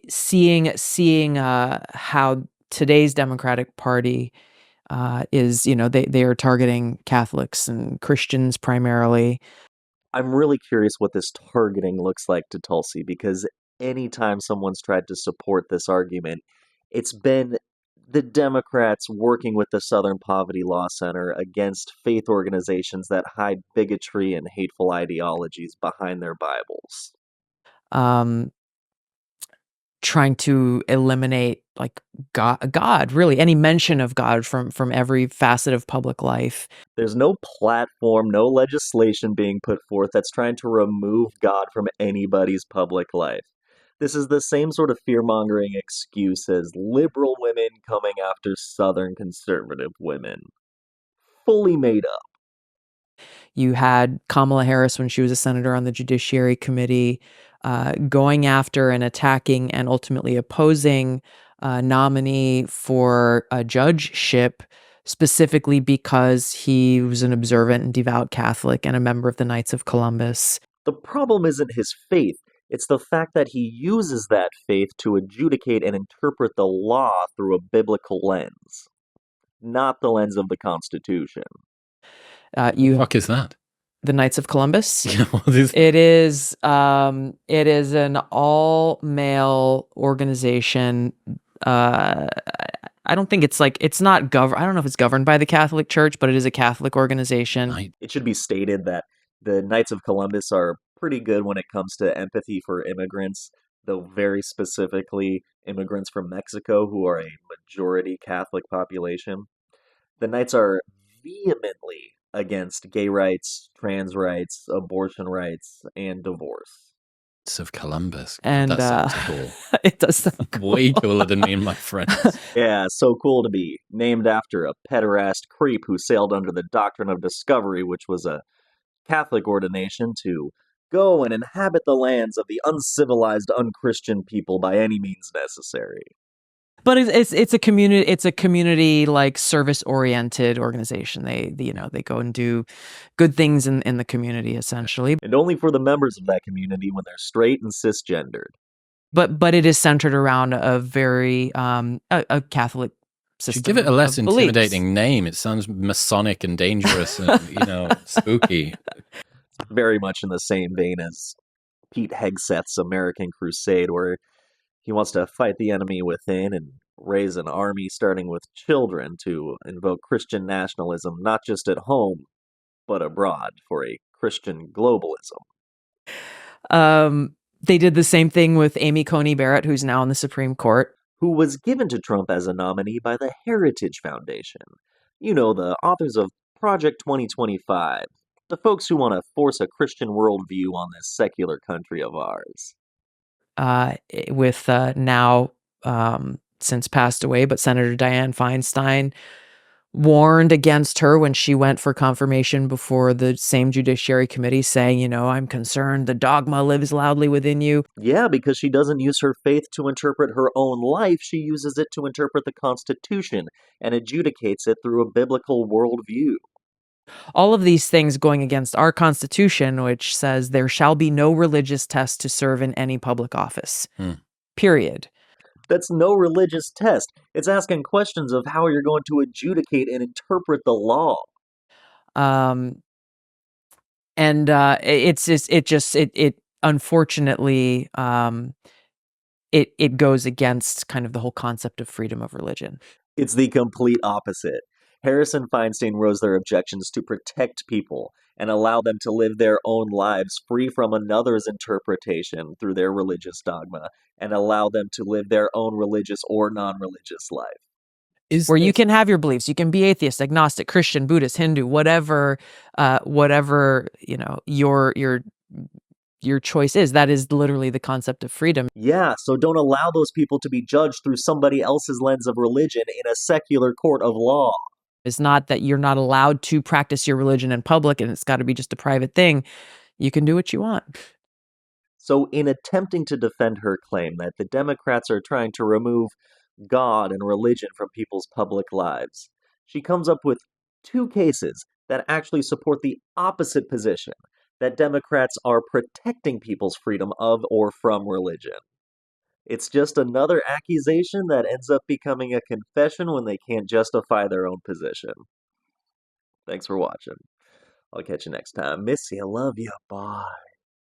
seeing how today's Democratic Party is, they are targeting Catholics and Christians primarily. I'm really curious what this targeting looks like to Tulsi because anytime someone's tried to support this argument, it's been the Democrats working with the Southern Poverty Law Center against faith organizations that hide bigotry and hateful ideologies behind their Bibles. Um, Trying to eliminate like God, really any mention of God from every facet of public life. There's no platform, no legislation being put forth that's trying to remove God from anybody's public life. This is the same sort of fear-mongering excuse as liberal women coming after Southern conservative women. Fully made up. You had Kamala Harris when she was a senator on the Judiciary Committee, going after and attacking and ultimately opposing a nominee for a judgeship, specifically because he was an observant and devout Catholic and a member of the Knights of Columbus. The problem isn't his faith, it's the fact that he uses that faith to adjudicate and interpret the law through a biblical lens, not the lens of the Constitution. You Fuck is that? The Knights of Columbus. What is It is an all-male organization. I don't think it's not governed. I don't know if it's governed by the Catholic Church, but it is a Catholic organization. Right. It should be stated that the Knights of Columbus are pretty good when it comes to empathy for immigrants, though very specifically immigrants from Mexico who are a majority Catholic population. The Knights are vehemently against gay rights, trans rights, abortion rights, and divorce. Knights of Columbus. And that sounds cool. it does sound cool. Way cooler than me and my friends. Yeah, so cool to be named after a pederast creep who sailed under the doctrine of discovery, which was a Catholic ordination to go and inhabit the lands of the uncivilized, unchristian people by any means necessary. But it's a community like service oriented organization. They go and do good things in the community essentially. And only for the members of that community when they're straight and cisgendered. But it is centered around a very a Catholic system. Should give it a less of beliefs. intimidating name. It sounds Masonic and dangerous and spooky. Very much in the same vein as Pete Hegseth's American Crusade, where he wants to fight the enemy within and raise an army starting with children to invoke Christian nationalism, not just at home, but abroad for a Christian globalism. They did the same thing with Amy Coney Barrett, who's now in the Supreme Court. Who was given to Trump as a nominee by the Heritage Foundation. You know, the authors of Project 2025. The folks who want to force a Christian worldview on this secular country of ours. With now since passed away, but Senator Dianne Feinstein warned against her when she went for confirmation before the same Judiciary Committee, saying, I'm concerned the dogma lives loudly within you. Yeah, because she doesn't use her faith to interpret her own life. She uses it to interpret the Constitution and adjudicates it through a biblical worldview. All of these things going against our Constitution, which says there shall be no religious test to serve in any public office. Period. That's no religious test. It's asking questions of how you're going to adjudicate and interpret the law. It unfortunately, it goes against kind of the whole concept of freedom of religion. It's the complete opposite. Harris and Feinstein rose their objections to protect people and allow them to live their own lives free from another's interpretation through their religious dogma, and allow them to live their own religious or non-religious life. Where you can have your beliefs. You can be atheist, agnostic, Christian, Buddhist, Hindu, whatever your choice is. That is literally the concept of freedom. Yeah, so don't allow those people to be judged through somebody else's lens of religion in a secular court of law. It's not that you're not allowed to practice your religion in public and it's got to be just a private thing. You can do what you want. So in attempting to defend her claim that the Democrats are trying to remove God and religion from people's public lives, she comes up with two cases that actually support the opposite position, that Democrats are protecting people's freedom of or from religion. It's just another accusation that ends up becoming a confession when they can't justify their own position. Thanks for watching. I'll catch you next time. Miss you, love you, bye.